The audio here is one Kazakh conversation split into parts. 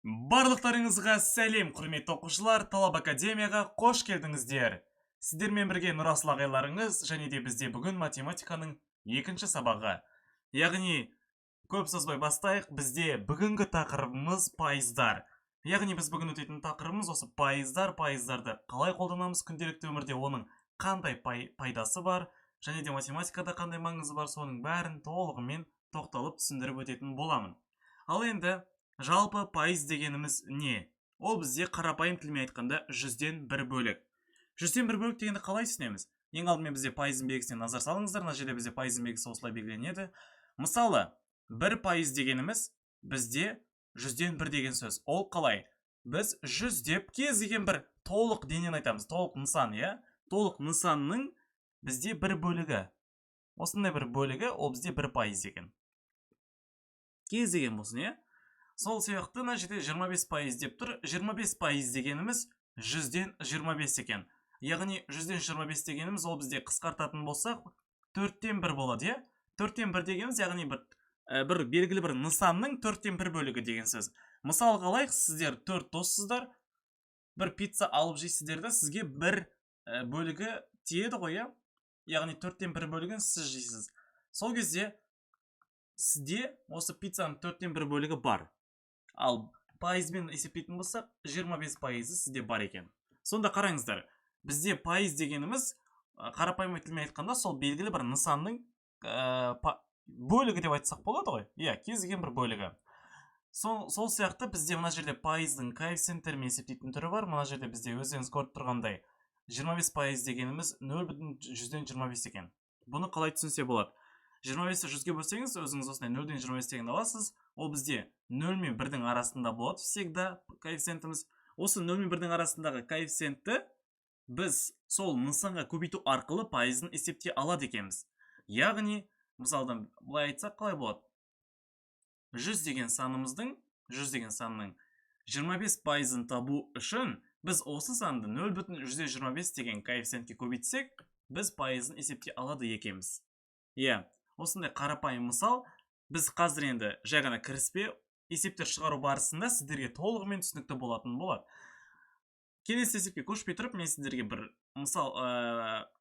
Барлықтарыңызға сәлем, құрметті оқушылар, Талап Академияға қош келдіңіздер. Сіздермен бірге Нұрасыл ағайларыңыз, және де бізде бүгін математиканың екінші сабағы. Яғни, көп созбай бастайық, бізде бүгінгі тақырыбымыз пайыздар. Яғни, біз бүгін өтетін тақырыбымыз осы пайыздар, пайыздарды қалай қолданамыз күнделікті өмірде, оның қандай пайдасы бар, және де математикада қандай маңызы бар, соның бәрін толығымен тоқталып түсіндіріп өтетін боламын. Ал енді жалпы пайыз дегеніміз не? Ол бізде қарапайым тілмен айтқанда 100-ден 1 бөлік. 100-ден 1 бөлік дегенді қалай түсінеміз? Ең алдымен бізде пайыздың белгісіне назар салыңыздар. Мына жерде бізде пайыздың белгісі осылай белгіленеді. Мысалы, 1% дегеніміз бізде 100-ден 1 деген сөз. Ол қалай? Біз 100 деп кез келген бір толық денені айтамыз. Толық нысан, иә? Толық нысанның бізде 1 бөлігі. Осындай бір бөлігі, ол бізде 1% деген. Кез деген болсын, иә? Сол сияқты мына жерде 25% деп тұр. 25% дегеніміз 100-ден 25 екен. Яғни 100-ден 25 дегеніміз ол бізде қысқартатын болсақ 4-тен 1 болады, иә? 4-тен 1 дегеніміз яғни бір белгілі бір нысанның 4-тен 1 бөлігі деген сөз. Мысал қалайық, сіздер 4 доссыздар, бір пицца алып жейсіздер де, сізге бір бөлігі тиеді ғой, иә? Яғни 4-тен 1 бөлігін сіз жейсіз. Сол кезде сізде осы пиццаның 4-тен 1 бөлігі бар. Ал пайызбен есептейтін болсақ, 25% сізде бар екен. Сонда қараңыздар, бізде пайыз дегеніміз қарапайым тілмен айтқанда сол белгілі бір нысанның бөлігі деп айтсақ болады ғой? Иә, кез келген бір бөлігі. Сол сияқты бізде мына жерде пайыздың коэффициенттерімен есептейтін түрі бар. Мына жерде бізде өздеріңіз көріп тұрғандай 25% дегеніміз 0,100-ден 25 екен. Бұны қалай түсінсе болады? 25-ті 100-ге бөлсеңіз, өзіңіз осындай 0-ден 25 деген аласыз. Ол бізде 0 мен 1-дің арасында болады всегда коэффициентіміз. Осы 0 мен 1-дің арасындағы коэффициентті біз сол нысанға көбейту арқылы пайызын есептей алады екенбіз. Яғни, мысалдан былай айтсақ қалай болады? 100 деген санның 25%-ын табу үшін біз осы санды 0,125 деген коэффициентке көбейтсек, біз пайызын есептей алады екенбіз. Иә, осындай қарапайым мысал. Біз қазір енді жай ғана кіріспе есептер шығару барысында сіздерге толығымен түсінікті болатын болады. Келесі есепке көшпей тұрып, мен сіздерге бір мысал,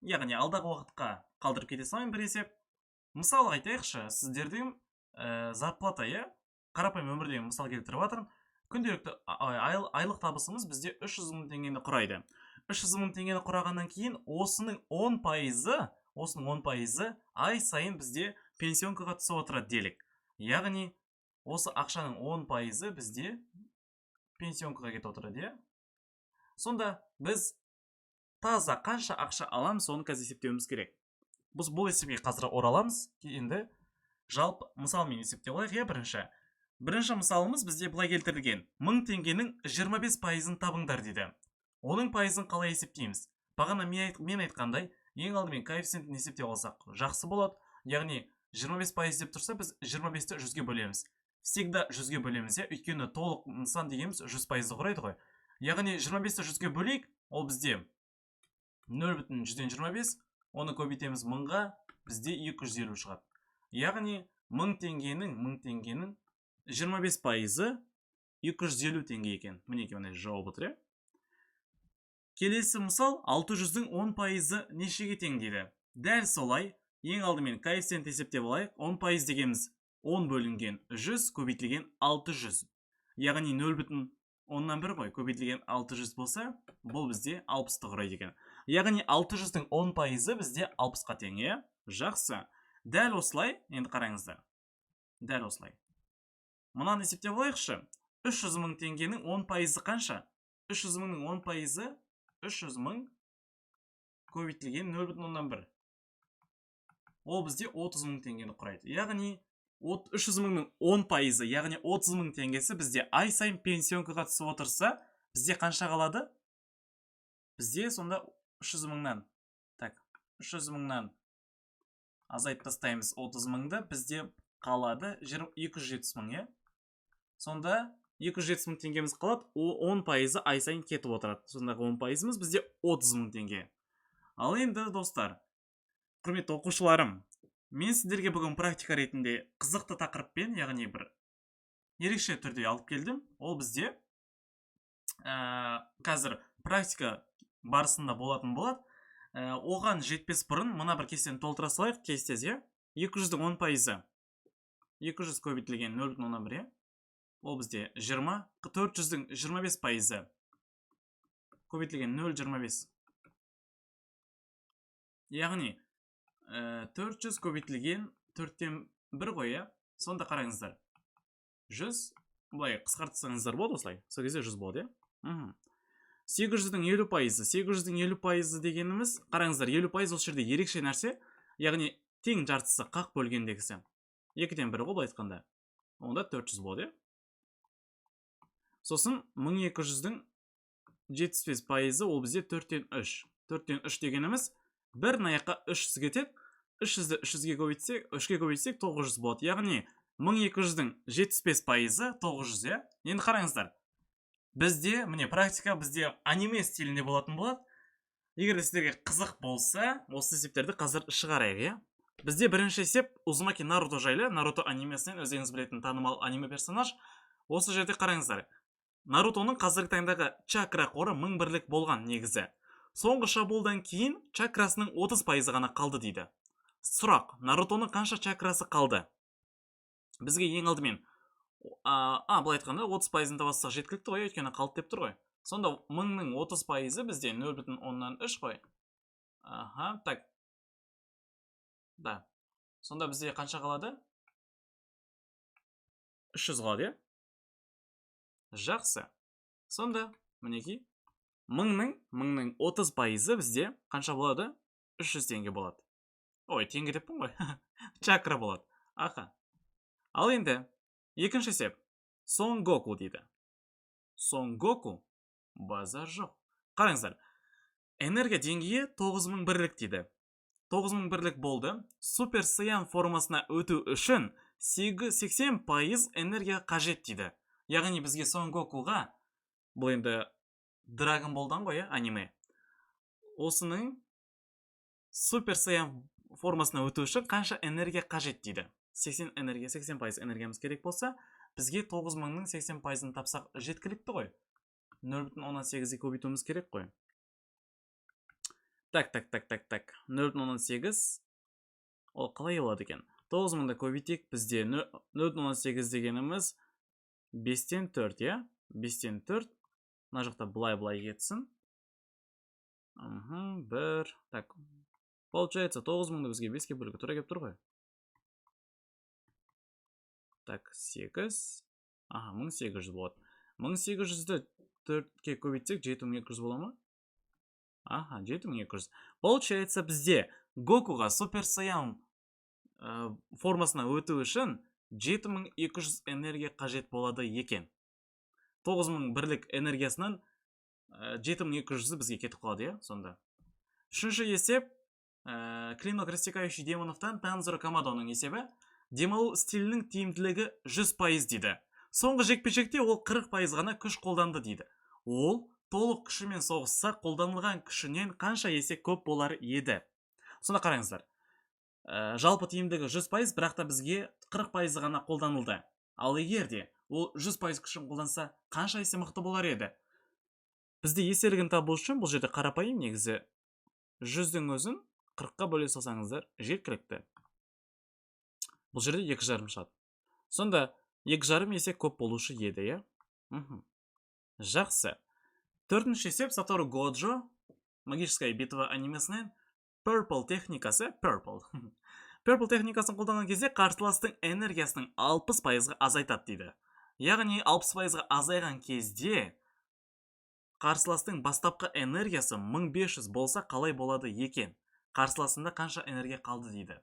яғни алдағы уақытқа қалдырып кете салайын бір есеп. Мысал айтайықшы, сіздердің зарплата, иә, қарапайым өмірдегі мысал келтіріп жатырмын. Күнделікті айлық табысымыз бізде 300 мың теңгені құрайды. 300 мың теңгені құрағаннан кейін осының 10% ай сайын бізде пенсионкаға түсіп отырады делік. Яғни, осы ақшаның 10% бізде пенсионкаға кетіп отырады, иә? Сонда біз таза қанша ақша аламыз, соны қазір есептеуіміз керек. Бұл есепке қазір ораламыз. Енді жалпы мысалмен есептеп алайық, иә, бірінші мысалымыз бізде былай келтірілген. 1000 теңгенің 25%-ын табыңдар дейді. Оның пайызын қалай есептейміз? Бағана мен айтқандай, ең алдымен коэффициентін есептеп алсақ жақсы болады. Яғни 25% деп тұрса, біз 25-ті 100-ге бөлеміз. Всегда 100-ге бөлеміз, иә? Өйткені толық нысан дегеніміз 100%-ды құрайды ғой. Яғни 25-ті 100-ге бөлейік, ол бізде 0,125, оны көбейтеміз 1000-ға, бізде 250 шығады. Яғни 1000 теңгенің 25%-ы 250 теңге екен. Мінеке мына жауап отыр, иә? Келесі мысал, 600-дің 10%-ы нешеге тең дейді? Дәл солай, ең алдымен коэффициент есептеп алайық. 10% дегеніміз 10 бөлінген 100 көбейтілген 600. Яғни 0,1 ғой, көбейтілген 600 болса, бұл бізде 60-ты құрайды екен. Яғни 600-дің 10%-ы бізде 60-қа тең, иә? Жақсы. Дәл осылай, енді қараңыздар. Дәл осылай. Мұнан есептеп алайықшы. 300 мың теңгенің 10%-ы қанша? 300 мыңның 10%-ы 300 мың көбейтілген 0,1. Ол бізде 30 мың теңгені құрайды. Яғни 300 мыңның 10%-ы, яғни 30 мың теңгесі бізде ай сайын пенсионкаға түсіп отырса, бізде қанша қалады? Бізде сонда 300 мыңнан азайтып тастаймыз 30 мыңды, бізде қалады 270 мың, иә? Сонда 270 мың теңгеміз қалады, 10%-ы ай сайын кетіп отырады. Сондағы 10%-ымыз бізде 30 мың теңге. Ал енді, достар, құрметті оқушыларым, мен сіздерге бүгін практика ретінде қызықты тақырыппен, яғни бір ерекше түрде алып келдім. Ол бізде қазір практика барысында болатын болады. Оған жетпес бұрын мына бір кестені толтыра салайық. Кестесі 200-дің 10%. 200 көбейтілген 0,1. Ол бізде 20. 400-дің 25%. Көбейтілген 0,25. Яғни 400 көбейтілген 4-тен 1 ғой. Сонда қараңыздар. 100, бұлай қысқартсаңыздар болады осылай. Сол кезде 100 болады. 800-дің 50%. 800-дің 50% дегеніміз, қараңыздар, 50% осы жерде ерекше нәрсе. Яғни тең жартысы қақ бөлгендегісі. 2-тен 1 ғой, былай айтқанда. Онда 400 болады. Сосын 1200-дің 75% ол бізде 4-тен 3. 4-тен 3 дегеніміз, бір аяққа 300 кетеді. 300-ді 300-ге көбейтсек, 3-ге көбейтсек 900 болады. Яғни 1200-дің 75% 900. Енді қараңыздар. Бізде, міне практика бізде аниме стилінде болатын болады. Егер сіздерге қызық болса, осы есептерді қазір шығарайық. Бізде бірінші есеп Узумаки Наруто жайлы. Наруто анимесінен өздеріңіз білетін танымал аниме персонаж. Осы жерде қараңыздар. Нарутоның қазіргі таңдағы чакра қоры 1000 бірлік болған негізі. Соңғы шабуылдан кейін чакрасының 30% ғана қалды дейді. Сұрақ, Нарутоның қанша чакрасы қалды? Бізге ең алдымен былай айтқанда 30%-ын табассақ жеткілікті ғой, өйткені қалды деп тұр ғой. Сонда 1000-ның 30% бізде 0,3 қой. Так. Да. Сонда бізде қанша қалады? 300 қалады, Жақсы. Сонда, мінеки, 1000-ның 30% бізде қанша болады? 300 теңге болады. Ой, теңге деппін ғой. Чакра болады. Ал енді, екінші есеп. Сон Гоку дейді. Сон Гоку базар жоқ. Қараңыздар. Энергия деңгейі 9000 бірлік дейді. 9000 бірлік болды. Супер Саян формасына өту үшін 80% энергия қажет дейді. Яғни бізге Сон Гокуға, бұл енді Dragon Ball'дан ғой, аниме. Осының Супер Саян формасына өту үшін қанша энергия қажет дейді. 80% энергиямыз керек болса, бізге 9000-ның 80%-ын тапсақ жеткілікті ғой. 0,18-ге көбейтуіміз керек қой. Так. 0,18 ол қалай болады екен? 9000-ды көбейтейік, бізде 0,18 дегеніміз 5-тен 4, 5-тен 4. Мына жақта былай кетсін. 1. Так. Получается, 9000-ды бізге 5-ке бөлуге тура келіп тұр ғой. Так, 8. 1800 болады. 1800-ді 4-ке көбейтсек 7200 бола ма? 7200. Получается, бізде Гокуға Супер Саян формасына өту үшін 7200 энергия қажет болады екен. 9000 бірлік энергиясынан 7200 бізге кетіп қалады, сонда. Үшінші есеп, клинок растекающий демоновтан Танзуро Камадоның есебі. Демалу стилінің тиімділігі 100% дейді. Соңғы жекпе-жекте ол 40% ғана күш қолданды дейді. Ол толық күшімен соғысса, қолданылған күшінен қанша есе көп болар еді. Сонда қараңыздар. Жалпы тиімділігі 100%, бірақ та бізге 40% ғана қолданылды. Ал егер де ол 100% күшін қолданса, қанша есе мықты болар еді? Бізде еселігін табу үшін бұл жерде қарапайым негізі 100-дің өзін 40-қа бөле салсаңыздар жеткілікті. Бұл жерде 2,5 шығады. Сонда 2,5 есе көп болушы еді, Жақсы. Төртінші есеп Сатору Годжо, магическая битва анимесінен Purple техникасы, Purple техникасын қолданған кезде қарсыластың энергиясының 60%-ға азайтады дейді. Яғни 60%-ға азайған кезде қарсыластың бастапқы энергиясы 1500 болса қалай болады екен? Қарсыласында қанша энергия қалды дейді.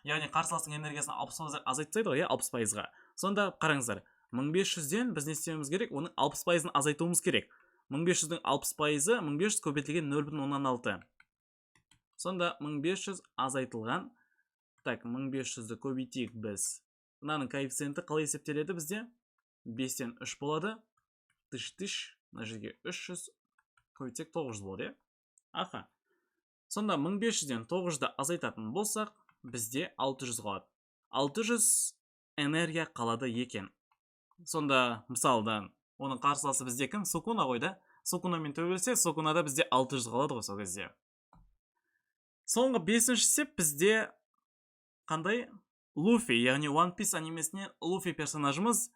Яғни қарсыластың энергиясын 60% азайтсайды ғой, 60%-ға. Сонда қараңыздар, 1500-ден біз не істеуіміз керек? Оның 60%-ын азайтуымыз керек. 1500-дің 60%-ы 1500 көбейтілген 0,16. Сонда 1500 азайтылған. Так, 1500-ді көбейтейік біз. Мынаның коэффициенті қалай есептеледі бізде? 5-тен 3 болады. Тыш. Мына жерге 300 көбейтсек 900 болады, Сонда 1500-ден 900-ды азайтатын болсақ, бізде 600 қалады. 600 энергия қалады екен. сонда мысалда оның қарсыласы бізде кім? Сукуна ғой да. Сукунамен төбелсе, Сукунада бізде 600 қалады ғой сол кезде. Соңғы 5-ші сеп бізде қандай? Луфи, яғни One Piece анимесіне Луфи персонажымыз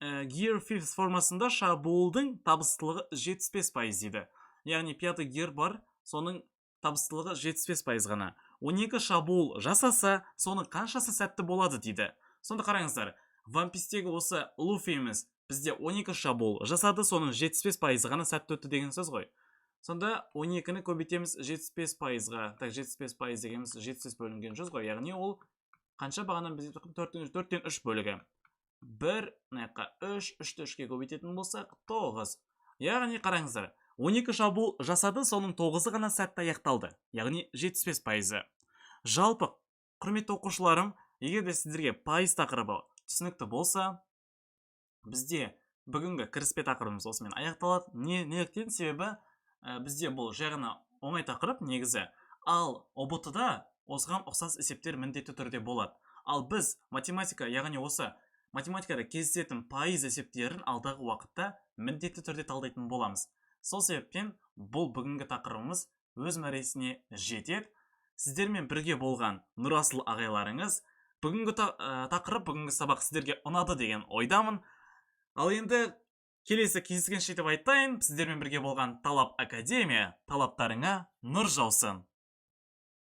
Gear 5 формасында шабуылдың табыстылығы 75% дейді. Яғни 5-й гир бар, соның табыстылығы 75% ғана. 12 шабуыл жасаса, соның қаншасы сәтті болады дейді. Сонда қараңыздар, One Piece'тегі осы Луфиіміз бізде 12 шабуыл жасады, соның 75% ғана сәтті өтті деген сөз ғой. Сонда 12-ні көбейтеміз 75%-ға. Так, 75% дегеніміз 700 бөлінген жүз ғой. Яғни ол қанша бағанан бізде 4-тен 3 бөлігі. 1, 3-ті 3-ке көбейтетін болсақ 9. Яғни қараңыздар, 12 шабуыл жасады, соның 9-ы ғана сәтті аяқталды. Яғни 75%. Жалпы, құрметті оқушыларым, егер де сіздерге пайыз тақырыбы түсінікті болса, бізде бүгінгі кіріспе тақырыбымыз осымен аяқталады. Неліктен? Себебі бізде бұл жағына оңай тақырып негізі. Ал ұбт-да осыған ұқсас есептер міндетті түрде болады. Ал біз математика, яғни осы математикада кездесетін пайыз есептерін алдағы уақытта міндетті түрде талдайтын боламыз. Сол себептен бұл бүгінгі тақырыбымыз өз мәресіне жетеді. Сіздермен бірге болған Нұрасыл ағайларыңыз. Бүгінгі тақырып, бүгінгі сабақ сіздерге ұнады деген ойдамын. Ал енді келесі кездескенше деп айтайын, сіздермен бірге болған Талап Академия, талаптарыңа нұр жаусын.